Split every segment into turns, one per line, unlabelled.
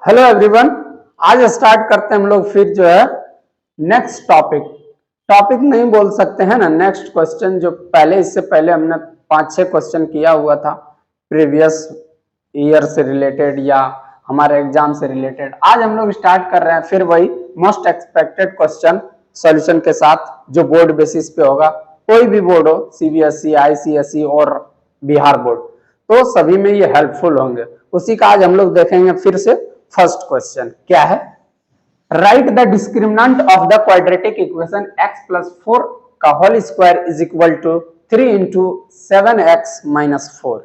Hello everyone, आज start करते हैं हम लोग फिर जो है नेक्स्ट टॉपिक नहीं बोल सकते हैं ना, नेक्स्ट क्वेश्चन। जो पहले इससे पहले हमने 5-6 क्वेश्चन किया हुआ था प्रीवियस ईयर से रिलेटेड या हमारे एग्जाम से रिलेटेड। आज हम लोग स्टार्ट कर रहे हैं फिर वही मोस्ट एक्सपेक्टेड क्वेश्चन सॉल्यूशन के साथ, जो बोर्ड बेसिस पे होगा। कोई भी बोर्ड हो, सीबीएसई, आईसीएसई और बिहार बोर्ड, तो सभी में ये हेल्पफुल होंगे। उसी का आज हम लोग देखेंगे फिर से। फर्स्ट क्वेश्चन क्या है? Write the discriminant of the quadratic equation x plus 4 का whole square is equal to 3 into 7x minus 4।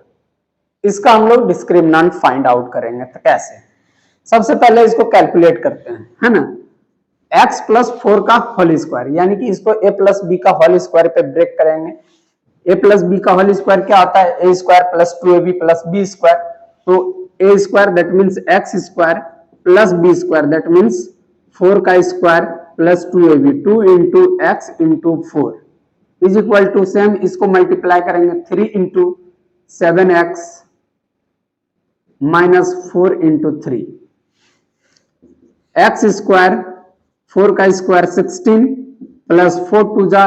इसका हम लोग डिस्क्रिमिनेंट फाइंड आउट करेंगे। तो कैसे? सबसे पहले इसको कैलकुलेट करते हैं, है ना। x प्लस 4 का होल स्क्वायर, यानी कि इसको a प्लस बी का होल स्क्वायर पे ब्रेक करेंगे। a प्लस बी का होल स्क्वायर क्या होता है? a स्क्वायर प्लस 2ab प्लस b स्क्वायर। तो a square that means x square plus b square that means 4 का square plus 2ab, 2 into x into 4 is equal to same, इसको multiply करेंगे 3 into 7x minus 4 into 3। X square 4 का square 16 plus 4 to जा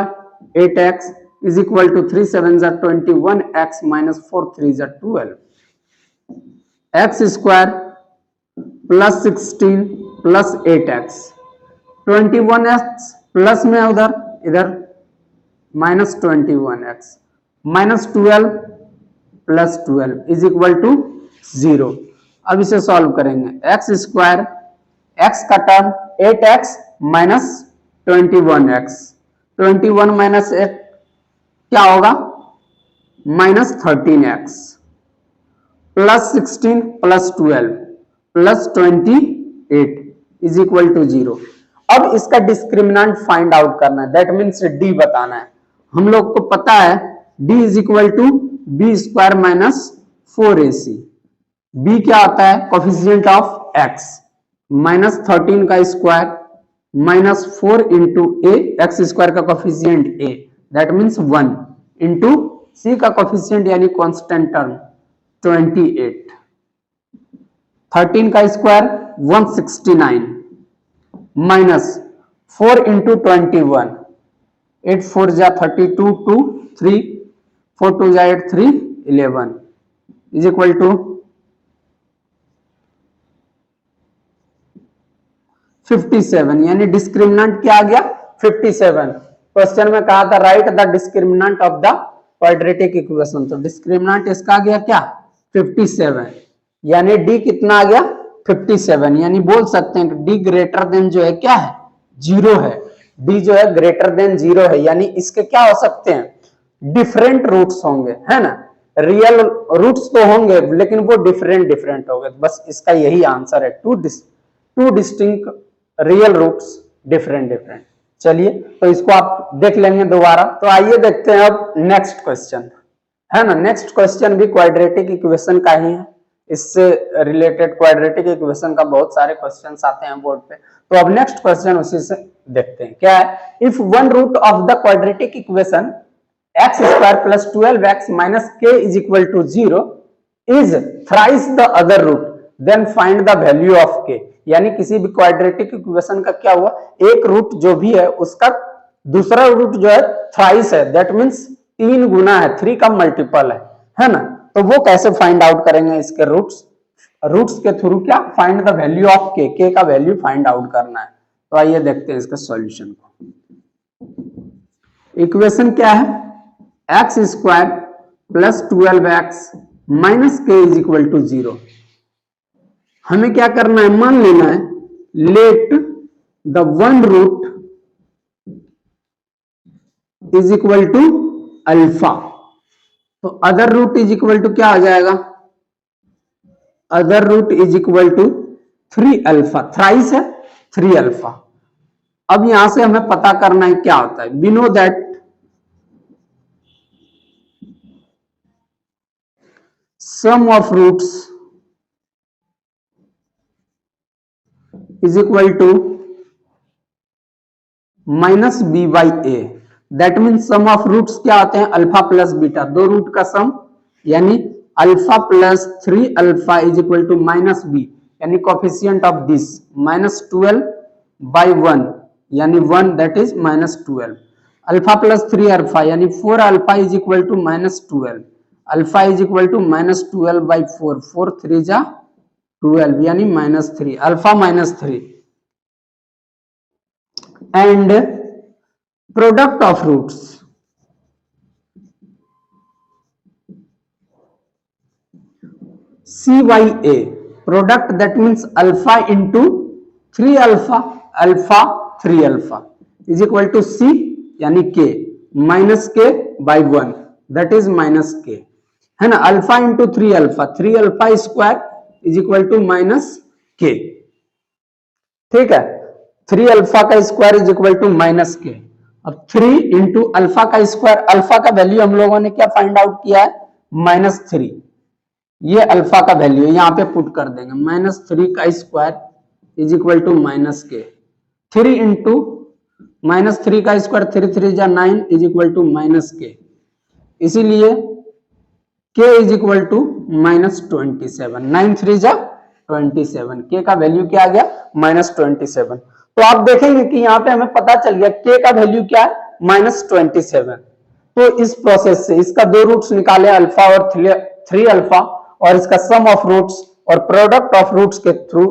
8x is equal to 3 7 जा 21x minus 4 3 जा 12। X square plus 16 plus 8x, 21x plus में उधर इधर minus 21x minus 12 plus 12 is equal to 0। अब इसे सॉल्व करेंगे। एक्स स्क्वायर, x का term 8x minus 21x, 21 minus 8 क्या होगा? Minus 13x plus 16 plus 12 plus 28 is equal to 0। अब इसका डिस्क्रिमिनेंट फाइंड आउट करना है, दैट मीन्स d बताना है। हम लोग को पता है d is equal to b square minus 4ac। b क्या होता है? कोफिशिएंट ऑफ x, माइनस 13 का square minus 4 into a, x square का coefficient a that means 1 into c का कोफिशिएंट यानी कांस्टेंट टर्म 28, 13 का स्क्वायर 169 माइनस 4 इंटू 21, 8 4 जा 32 2 3 4 2 जा 8 3 11 इज इक्वल टू 57। यानी डिस्क्रिमिनेंट क्या आ गया? 57। क्वेश्चन में कहा था right the discriminant of the quadratic equation, तो डिस्क्रिमिनेंट इसका आ गया क्या? 57। यानी d कितना आ गया? 57। यानी बोल सकते हैं कि d ग्रेटर देन जो है क्या है? 0 है। d जो है ग्रेटर देन 0 है, यानी इसके क्या हो सकते हैं? डिफरेंट रूट्स होंगे, है ना। रियल रूट्स तो होंगे लेकिन वो डिफरेंट होंगे। बस इसका यही आंसर है, two distinct real roots, different. चलिए, तो इसको आप देख लेंगे दोबारा। तो आइए देखते हैं अब नेक्स्ट क्वेश्चन, है ना। नेक्स्ट क्वेश्चन भी क्वाड्रेटिक इक्वेशन का ही है। इससे रिलेटेड क्वाड्रेटिक इक्वेशन का बहुत सारे क्वेश्चंस आते हैं बोर्ड पे। तो अब नेक्स्ट क्वेश्चन उसी से देखते हैं। क्या है? If one root of the quadratic equation x square plus 12x minus k is equal to 0 is thrice the other root then find the value of k। यानी किसी भी क्वाड्रेटिक इक्वेशन का क्या हुआ? एक रूट जो भी है उसका दूसरा रूट जो है थ्राइस है, दैट मीन्स 3 गुना है, 3 का मल्टीपल है ना। तो वो कैसे फाइंड आउट करेंगे? इसके रूट्स के थ्रू क्या? Find the value of k का वैल्यू फाइंड आउट करना है। तो आइए देखते हैं इसका सॉल्यूशन को। इक्वेशन क्या है? X square plus 12x minus k is equal to 0। हमें क्या करना है? मान लेना है let the one root is equal to alpha. तो other root is equal to क्या आ जाएगा? Other root is equal to 3 alpha, thrice है 3 अल्फा। अब यहां से हमें पता करना है क्या होता है। We know that sum of roots is equal to minus b by a. That mean sum of roots क्या होते हैं? अल्फा प्लस बीटा, दो रूट का सम, यानी alpha plus 3 alpha is equal to minus b. यानी coefficient of this -12/1 यानी 1 that is -12 alpha plus 3 alpha यानी 4 alpha is equal to -12 alpha is equal to -12/4 4 3 जा 12 यानी -3 alpha -3 and product of roots CYA product that means alpha into 3 alpha alpha 3 alpha is equal to C यानी K minus K by 1 that is minus K है ना alpha into 3 alpha square is equal to minus K ठीक है 3 alpha का square is equal to minus K अब 3 into alpha का square alpha का value हम लोगों ने क्या फाइंड आउट किया है -3 ये अल्फा का वैल्यू है यहाँ पे पुट कर देंगे -3 का square is equal to -K 3 into -3 का स्क्वायर 3 3 जा 9 इज इक्वल टू -K इसीलिए K इज इक्वल टू -27 9 3 जा 27 K का वैल्यू क्या आ गया -27 तो आप देखेंगे कि यहाँ पे हमें पता चल गया K का वैल्यू क्या है -27 तो इस प्रोसेस से इसका दो रूट्स निकाले अल्फा और 3 अल्फा और इसका सम ऑफ रूट्स और प्रोडक्ट ऑफ रूट्स के थ्रू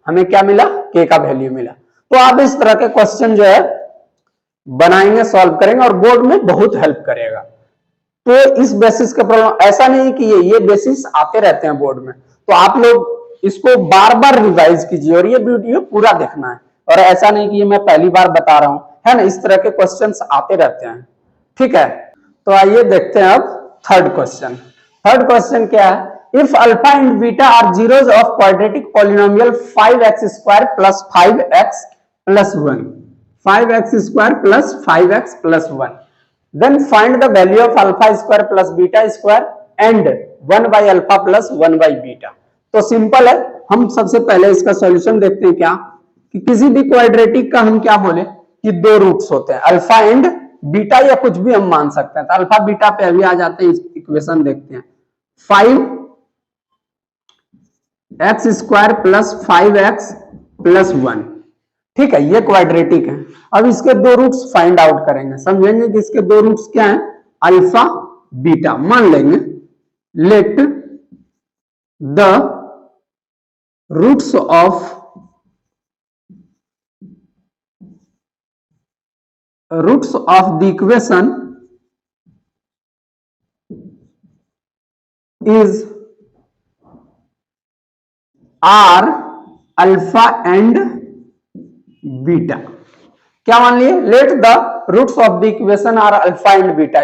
हमें क्या मिला K का वैल्यू मिला तो आप इस तरह के क्वेश्चन जो है बनाएंगे सॉल्व करेंगे और बोर्ड में बहुत हेल्प करेगा तो इस बेसिस का प्रॉब्लम ऐसा नहीं कि ये बेसिस आते रहते हैं बोर्ड में तो आप लोग इसको बार बार रिवाइज कीजिए और ये वीडियो पूरा देखना है और ऐसा नहीं कि ये मैं पहली बार बता रहा हूं है ना इस तरह के क्वेश्चंस आते रहते हैं ठीक है तो आइए देखते हैं अब थर्ड क्वेश्चन क्या है if alpha and beta are zeros of quadratic polynomial 5x square plus 5x plus 1 5x square plus 5x plus 1 then find the value of alpha square plus beta square and 1 by alpha plus 1 by beta तो simple है हम सबसे पहले इसका solution देखते हैं क्या कि किसी भी क्वाड्रेटिक का हम क्या बोले कि दो रूट्स होते हैं अल्फा एंड बीटा या कुछ भी हम मान सकते हैं तो अल्फा बीटा पे अभी आ जाते हैं इक्वेशन देखते हैं 5x square plus 5x plus 1 ठीक है ये क्वाड्रेटिक है अब इसके दो रूट्स फाइंड आउट करेंगे समझेंगे कि इसके दो रूट्स क्या हैं अल्फा बीटा मान लेंगे let the roots of the equation is are alpha and beta क्या मान लिए let the roots of the equation are alpha and beta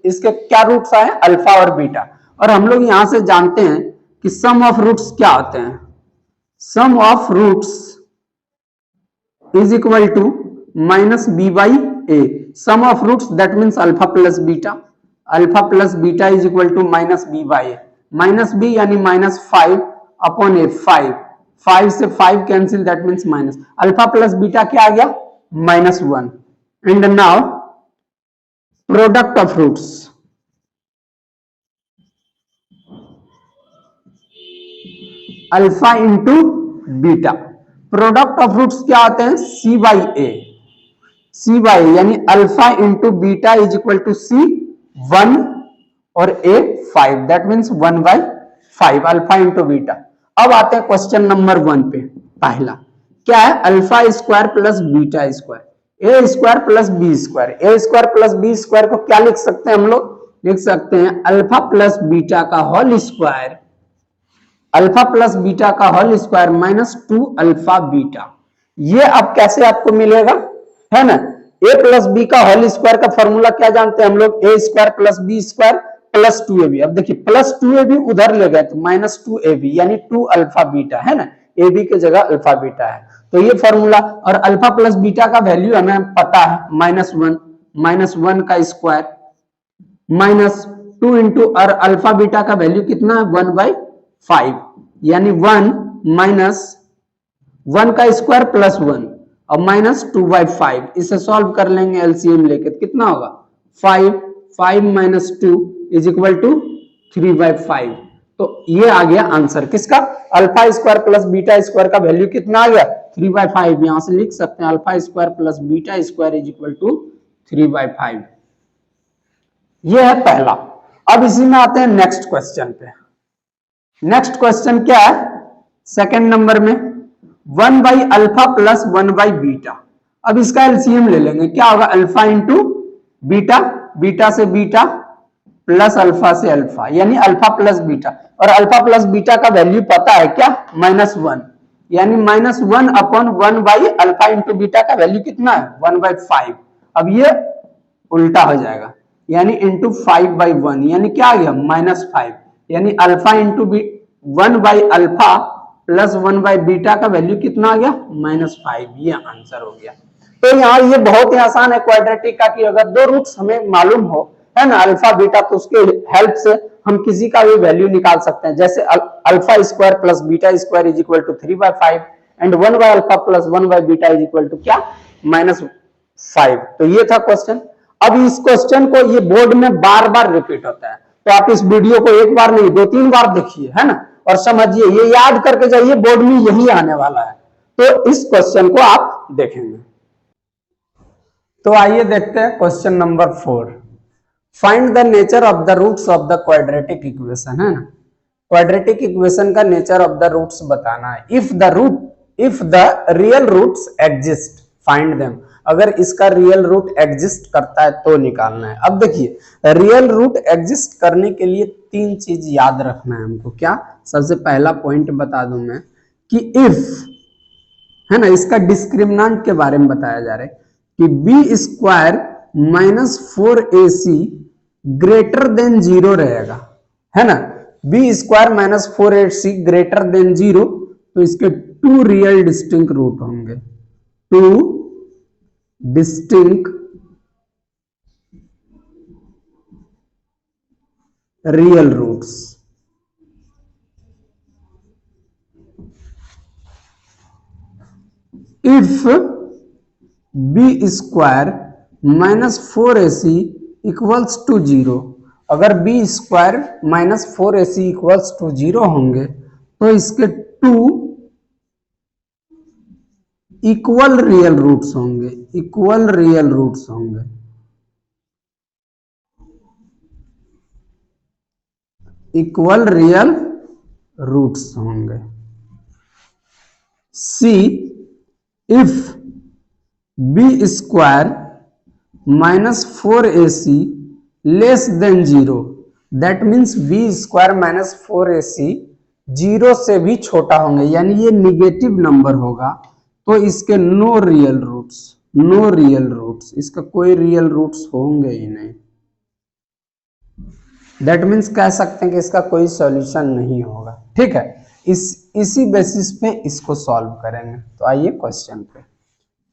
इसके क्या रूट्स आए अल्फा और बीटा और हम लोग यहां से जानते हैं कि सम ऑफ रूट्स क्या होते हैं sum of roots is equal to minus b by a sum of roots that means alpha plus beta is equal to minus b by a minus b यानी -5 अपॉन ए 5 से 5 cancel that means minus alpha plus beta क्या आ गया -1 and now product of roots alpha into beta product of roots क्या होते हैं c by यानी alpha into beta is equal to सी 1 और ए 5 that means 1/5 alpha into beta अब आते हैं क्वेश्चन नंबर 1 पे पहला क्या है alpha square plus beta square a square plus b square को क्या लिख सकते हैं हम लोग लिख सकते हैं अल्फा प्लस बीटा का होल स्क्वायर -2 अल्फा बीटा ये अब कैसे आपको मिलेगा है ना a प्लस बी का होल स्क्वायर का फॉर्मूला क्या जानते हैं हम लोग a square plus b square plus 2ab अब देखिए प्लस 2ab उधर ले गए तो -2ab यानी 2 अल्फा बीटा है ना ab की जगह अल्फा बीटा है तो ये फॉर्मूला और अल्फा प्लस बीटा का वैल्यू हमें पता है -1 का स्क्वायर -2 इंटू और अल्फा बीटा का वैल्यू कितना है 1/5 यानी 1 माइनस 1 का स्क्वायर प्लस 1 और -2/5 इसे सॉल्व कर लेंगे एलसीएम लेके कितना होगा 5 - 2 इज इक्वल टू 3/5 तो ये आ गया आंसर किसका, alpha square plus beta square का वैल्यू कितना आ गया 3/5। यहां से लिख सकते हैं alpha square plus beta square is equal to 3/5। ये है पहला। अब इसी में आते हैं नेक्स्ट क्वेश्चन पे। नेक्स्ट क्वेश्चन क्या है सेकंड नंबर में 1/अल्फा प्लस 1/बीटा। अब इसका एलसीएम ले लेंगे, क्या होगा अल्फा इंटू बीटा, बीटा से बीटा प्लस अल्फा से अल्फा, यानी अल्फा प्लस बीटा। और अल्फा प्लस बीटा का वैल्यू पता है क्या -1, यानी -1 अपॉन 1/अल्फा इंटू बीटा का वैल्यू कितना है 1/5। अब ये उल्टा हो जाएगा, यानी इंटू 5/1, यानी क्या आ गया -5, यानी अल्फा इंटू 1/अल्फा प्लस 1/बीटा का वैल्यू कितना आ गया -5। ये आंसर हो गया। तो यहाँ ये बहुत ही आसान है क्वाड्रेटिक का, कि अगर दो रूट्स हमें मालूम हो है ना अल्फा बीटा, तो उसके हेल्प से हम किसी का भी वैल्यू निकाल सकते हैं। जैसे alpha square plus beta square is equal to 3/5 and 1/अल्फा प्लस 1/बीटा इज इक्वल टू क्या -5। तो ये था क्वेश्चन। अब इस क्वेश्चन को ये बोर्ड में बार बार रिपीट होता है, तो आप इस वीडियो को एक बार नहीं 2-3 बार देखिए, है ना, और समझिए, ये याद करके जाइए, बोर्ड में यही आने वाला है। तो इस क्वेश्चन को आप देखेंगे। तो आइए देखते हैं question number 4। Find the nature of the roots of the quadratic equation, है ना। क्वाड्रेटिक इक्वेशन का नेचर ऑफ द रूट्स बताना है। If the real roots exist find them. अगर इसका रियल रूट एग्जिस्ट करता है तो निकालना है। अब देखिए रियल रूट एग्जिस्ट करने के लिए 3 चीज याद रखना है हमको। क्या, सबसे पहला पॉइंट बता दूं मैं कि इफ, है ना, इसका डिस्क्रिमिनेंट के बारे में बताया जा रहा है कि B square -4ac greater than 0 रहेगा, है ना। B square -4ac greater than 0, तो इसके 2 रियल डिस्टिंक्ट रूट होंगे, 2 distinct real roots. If b square -4ac equals to 0, अगर B square -4ac equals to 0 होंगे तो इसके 2 इक्वल रियल रूट्स होंगे, इक्वल रियल रूट्स होंगे। इक्वल रियल रूट्स होंगे। C if b square -4ac less than 0, that means b square -4ac 0 से भी छोटा होंगे, यानी ये निगेटिव नंबर होगा, तो इसके no real roots, no real roots, इसका कोई रियल रूट्स होंगे ही नहीं। दैट मीन्स कह सकते हैं कि इसका कोई सॉल्यूशन नहीं होगा। ठीक है, इसी बेसिस पे इसको सॉल्व करेंगे। तो आइए क्वेश्चन पे।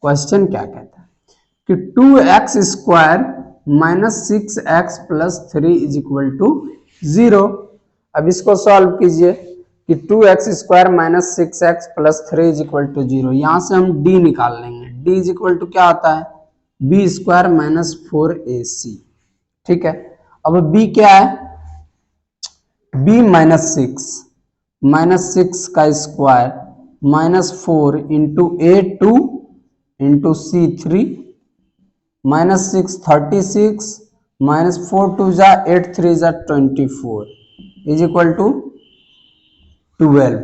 क्वेश्चन क्या कहता है कि 2x square -6x plus 3 is equal to 0। अब इसको सॉल्व कीजिए कि 2x square -6x plus 3 is equal to 0। यहां से हम d निकाल लेंगे। d इज इक्वल टू क्या होता है b स्क्वायर -4ac। ठीक है, अब b क्या है, b -6 का square -4 into a2 into c3 -6 36 -4 2 जा 8 3 जा 24 is equal to 12।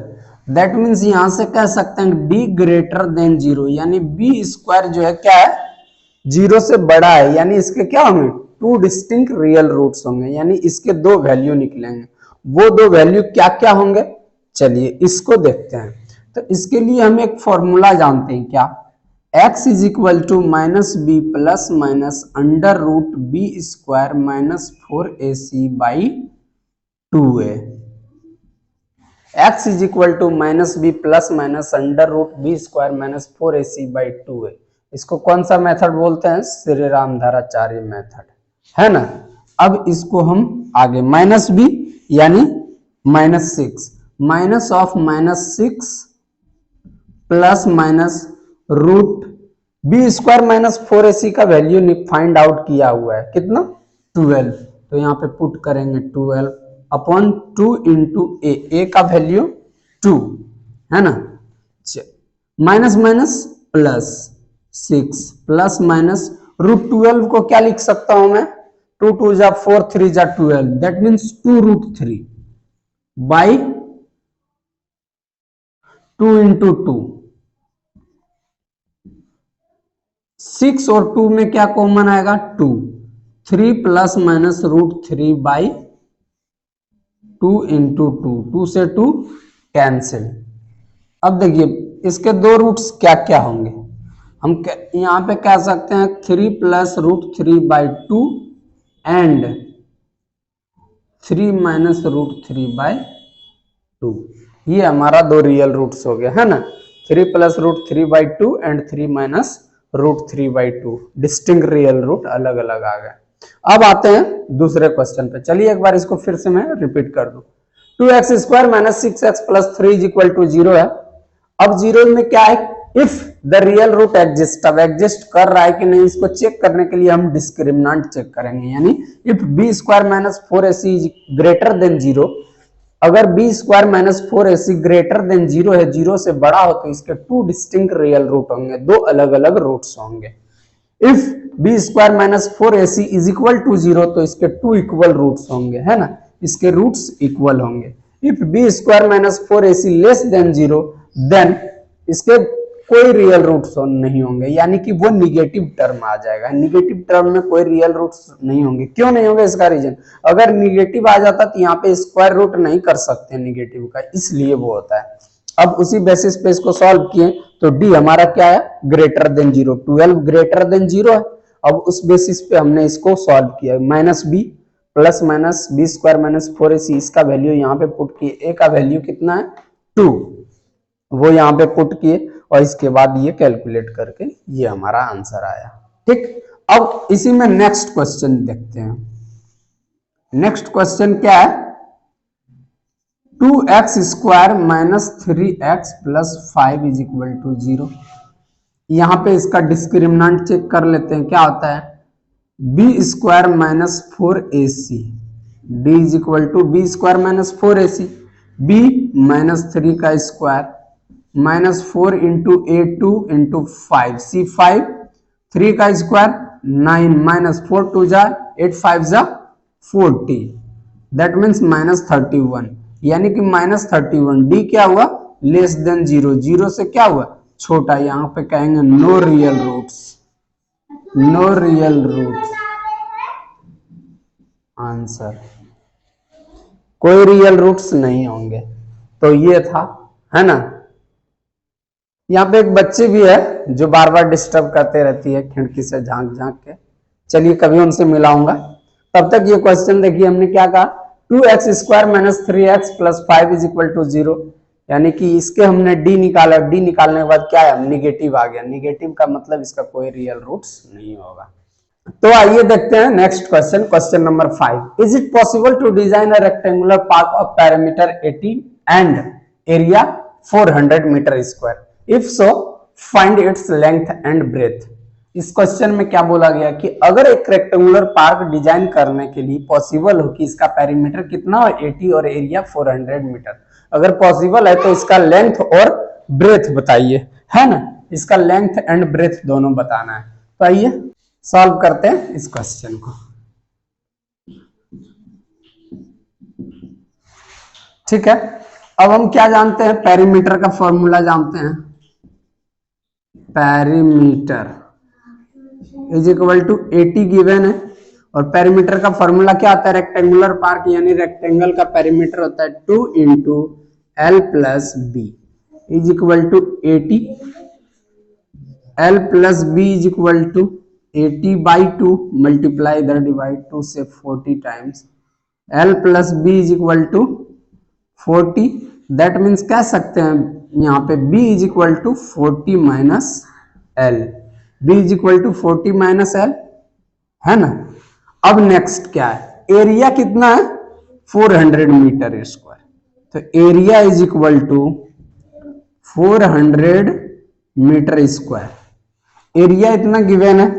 That means यहां से कह सकते हैं d ग्रेटर देन 0, यानी b स्क्वायर जो है क्या है 0 से बड़ा है, यानी इसके क्या होंगे 2 डिस्टिंक्ट रियल रूट्स होंगे, यानी इसके 2 वैल्यू निकलेंगे। वो 2 वैल्यू क्या क्या होंगे, चलिए इसको देखते हैं। तो इसके लिए हम एक फॉर्मूला जानते हैं, क्या, x is equal to -b plus minus under root b square -4ac by 2a। x is equal to -b plus minus under root b square -4ac by 2a। इसको कौन सा मेथड बोलते हैं, श्री रामधाराचार्य मेथड, है ना। अब इसको हम आगे -b यानी -6 minus of -6 plus minus root b square -4ac का वैल्यू फाइंड आउट किया हुआ है कितना 12। तो यहाँ पे पुट करेंगे 12 अपॉन 2 इंटू ए का वैल्यू 2 है ना, minus minus plus 6 plus minus √12 को क्या लिख सकता हूं मैं, 2 2 जा 4 3 जा 12, दैट मीन्स 2√3 बाई 2 इंटू 2। 6 और 2 में क्या कॉमन आएगा, 2, 3 प्लस माइनस √3 बाई 2 इंटू 2, 2 से 2 कैंसिल। अब देखिए इसके दो रूट्स क्या क्या होंगे, हम यहां पे कह सकते हैं 3 plus √3 by 2 and 3 minus √3 by 2। ये हमारा दो रियल रूट्स हो गया है ना, 3 plus √3 by 2 and 3 minus √3 by 2, distinct real root अलग अलग आ गए। अब आते हैं दूसरे क्वेश्चन पे, चलिए एक बार इसको फिर से मैं रिपीट कर दूं। 2x² minus 6x plus 3 is equal to 0 है। अब 0 में क्या है, if the real root exist, अब एग्जिस्ट कर रहा है कि नहीं इसको चेक करने के लिए हम डिस्क्रिमिनेंट चेक करेंगे, यानी if b² minus 4ac is greater than 0, अगर b² minus 4ac greater than 0 है, 0 से बड़ा हो, तो इसके 2 डिस्टिंक्ट रियल रूट होंगे, दो अलग अलग रूट्स होंगे। If b² minus 4ac is equal to 0, तो इसके 2 इक्वल रूट्स होंगे, है ना, इसके रूट्स इक्वल होंगे। If b² minus 4ac less than 0, then इसके कोई रियल रूट्स नहीं होंगे, यानी कि वो निगेटिव टर्म आ जाएगा। निगेटिव टर्म में कोई रियल रूट्स नहीं होंगे, क्यों नहीं होंगे इसका रीजन, अगर निगेटिव आ जाता तो यहाँ पे स्क्वायर रूट नहीं कर सकते निगेटिव का, इसलिए वो होता है। अब उसी बेसिस पे इसको सॉल्व किए तो डी हमारा क्या है, ग्रेटर देन 0, 12 ग्रेटर देन 0 है। अब उस बेसिस पे हमने इसको सॉल्व किया, minus b plus minus b² minus 4ac, इसका वैल्यू यहाँ पे पुट किए, ए का वैल्यू कितना है 2, वो यहाँ पे पुट किए और इसके बाद ये कैलकुलेट करके ये हमारा आंसर आया। ठीक, अब इसी में नेक्स्ट क्वेश्चन देखते हैं। नेक्स्ट क्वेश्चन क्या है, 2x² minus 3x plus 5 is equal to 0। यहां पे इसका डिस्क्रिमिनेंट चेक कर लेते हैं, क्या होता है, b² minus 4ac, d is equal to b² minus 4ac, b minus 3 का square minus 4 into a2 into 5, c5, 3 का स्क्वायर 9 माइनस 4 2 जा 8 5 जा 40, दैट मीन्स माइनस 31, यानी कि माइनस 31। डी क्या हुआ, लेस देन 0, 0 से क्या हुआ छोटा, यहां पे कहेंगे no real roots, no real roots, answer कोई रियल रूट्स नहीं होंगे। तो ये था, है ना। यहाँ पे एक बच्ची भी है जो बार बार डिस्टर्ब करते रहती है खिड़की से झांक झांक के, चलिए कभी उनसे मिलाऊंगा। तब तक ये क्वेश्चन देखिए, हमने क्या कहा, 2x² minus 3x plus 5 is equal to 0, यानी कि इसके हमने डी निकाला, डी निकालने के बाद क्या है, निगेटिव आ गया, निगेटिव का मतलब इसका कोई रियल रूट्स नहीं होगा। तो आइए देखते हैं next question, question number 5। Is it possible to design a rectangular park of parameter 80 and area 400 metre square, if so find its length and breadth. इस क्वेश्चन में क्या बोला गया कि अगर एक रेक्टेंगुलर पार्क डिजाइन करने के लिए पॉसिबल हो कि इसका पेरीमीटर कितना हो 80 और एरिया 400 मीटर, अगर पॉसिबल है तो इसका लेंथ और ब्रेथ बताइए, है ना, इसका लेंथ एंड ब्रेथ दोनों बताना है। तो आइए सॉल्व करते हैं इस क्वेश्चन को। ठीक है, अब हम क्या जानते हैं, पेरीमीटर का फॉर्मूला जानते हैं, perimeter is equal to 80 given है, और पेरीमीटर का फॉर्मूला क्या आता है, रेक्टेंगुलर पार्क यानी रेक्टेंगल का पेरीमीटर होता है 2 into L plus b is equal to 80, L plus b is equal to 80 by 2 multiply इधर डिवाइड 2 से 40 times, L plus b is equal to 40, that means कह सकते हैं यहाँ पे b is equal to 40 minus L, b is equal to 40 minus L, है ना। अब नेक्स्ट क्या है, एरिया कितना है 400 मीटर स्क्वायर, तो area is equal to 400 metre square, area इतना गिवन है।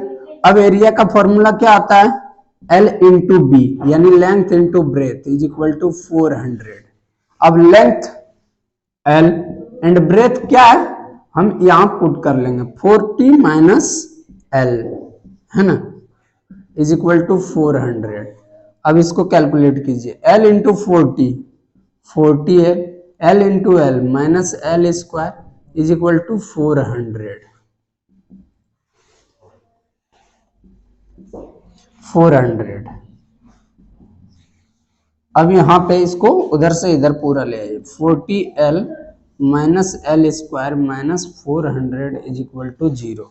अब एरिया का फॉर्मूला क्या आता है, L इंटू बी यानी length into breadth is equal to 400। अब लेंथ L एंड ब्रेथ क्या है हम यहां पुट कर लेंगे 40 माइनस L है ना इज इक्वल टू 400। अब इसको कैलकुलेट कीजिए L इंटू 40 है L into L minus L square is equal to 400। अब यहां पे इसको उधर से इधर पूरा ले आइए 40L minus L square minus 400 is equal to 0।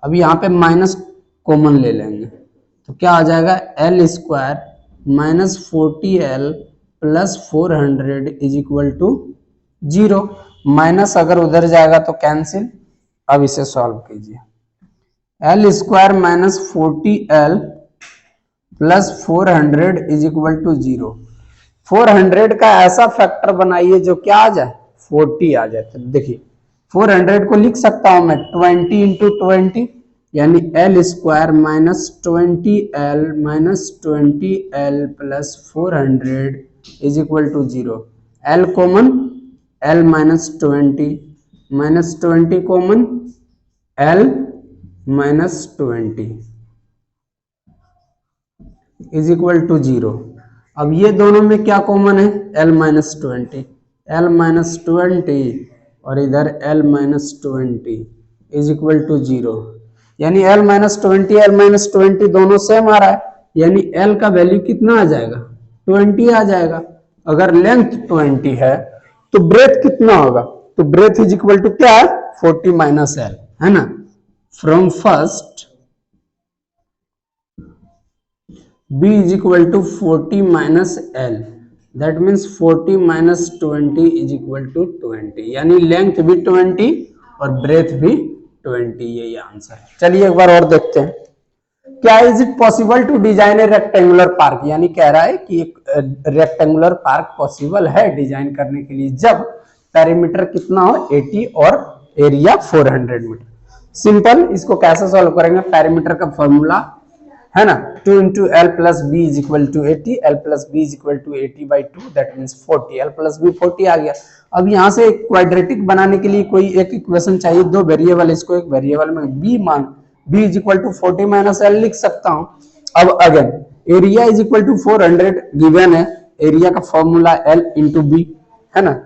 अब यहाँ पे माइनस कॉमन ले लेंगे तो क्या आ जाएगा L square minus 40L plus 400 is equal to 0। Minus अगर उधर जाएगा तो कैंसिल। अब इसे सॉल्व कीजिए L square minus 40L plus 400 is equal to 0। 400 का ऐसा फैक्टर बनाइए जो क्या आ जाए 40 आ जाए। तो देखिए 400 को लिख सकता हूं मैं 20 इंटू 20 यानी L square minus 20L minus 20L plus 400 is equal to 0। L common L minus 20 common L minus 20 is equal to 0। अब ये दोनों में क्या कॉमन है L माइनस 20 और इधर L minus 20 is equal to 0 यानी L माइनस 20 दोनों सेम आ रहा है यानी L का वैल्यू कितना आ जाएगा 20 आ जाएगा। अगर लेंथ 20 है तो ब्रेथ कितना होगा तो ब्रेथ इज इक्वल टू क्या है 40 माइनस L है ना। From first B is equal to 40 minus L that means 40 minus 20 is equal to 20 यानी लेंथ भी 20 और ब्रेथ भी 20 यही आंसर है। चलिए एक बार और देखते हैं क्या is it possible to design a rectangular park यानी कह रहा है कि एक रेक्टेंगुलर पार्क पॉसिबल है डिजाइन करने के लिए जब पेरीमीटर कितना हो 80 और एरिया 400 मीटर। सिंपल इसको कैसे सॉल्व करेंगे पेरीमीटर का फॉर्मूला है ना 2 into L plus B is equal to 80 L plus B is equal to 80 by 2 that means 40 L plus B 40 आ गया। अब यहाँ से क्वाड्रेटिक बनाने के लिए कोई एक इक्वेशन चाहिए दो वेरिएबल इसको एक वेरिएबल में B मान B is equal to 40 minus L लिख सकता हूँ। अब again area is equal to 400 given है एरिया का फॉर्मूला L into B है ना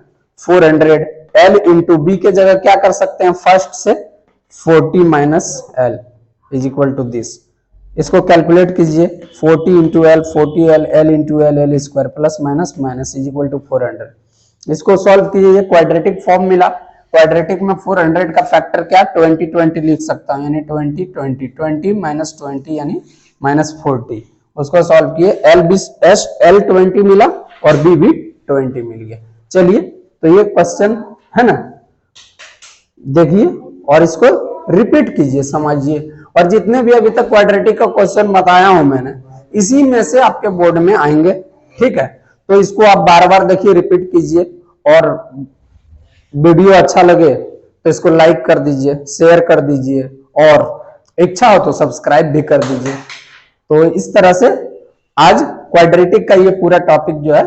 400 L into B के जगह क्या कर सकते हैं फर्स्ट से 40 minus L is equal to this इसको कैलकुलेट कीजिए 40 इंटू L 40L L into L square plus minus minus is equal to 400। इसको सॉल्व कीजिए क्वाड्रेटिक फॉर्म मिला क्वाड्रेटिक में 400 का फैक्टर क्या 20 लिख सकता हूं यानी 20 माइनस 20 यानी माइनस 40। उसको सॉल्व किए L 20 मिला और B भी 20 मिल गया। चलिए तो ये क्वेश्चन है ना देखिए और इसको रिपीट कीजिए समझिए और जितने भी अभी तक क्वाड्रेटिक का क्वेश्चन बताया हूं मैंने इसी में से आपके बोर्ड में आएंगे ठीक है। तो इसको आप बार बार देखिए रिपीट कीजिए और वीडियो अच्छा लगे तो इसको लाइक कर दीजिए शेयर कर दीजिए और इच्छा हो तो सब्सक्राइब भी कर दीजिए। तो इस तरह से आज क्वाड्रेटिक का ये पूरा टॉपिक जो है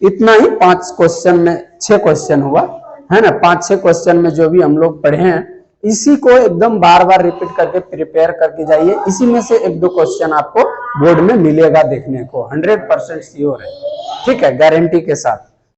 इतना ही 5 क्वेश्चन में 6 क्वेश्चन हुआ है ना 5-6 क्वेश्चन में जो भी हम लोग पढ़े हैं इसी को एकदम बार बार रिपीट करके प्रिपेयर करके जाइए। इसी में से 1-2 क्वेश्चन आपको बोर्ड में मिलेगा देखने को 100% श्योर है ठीक है गारंटी के साथ।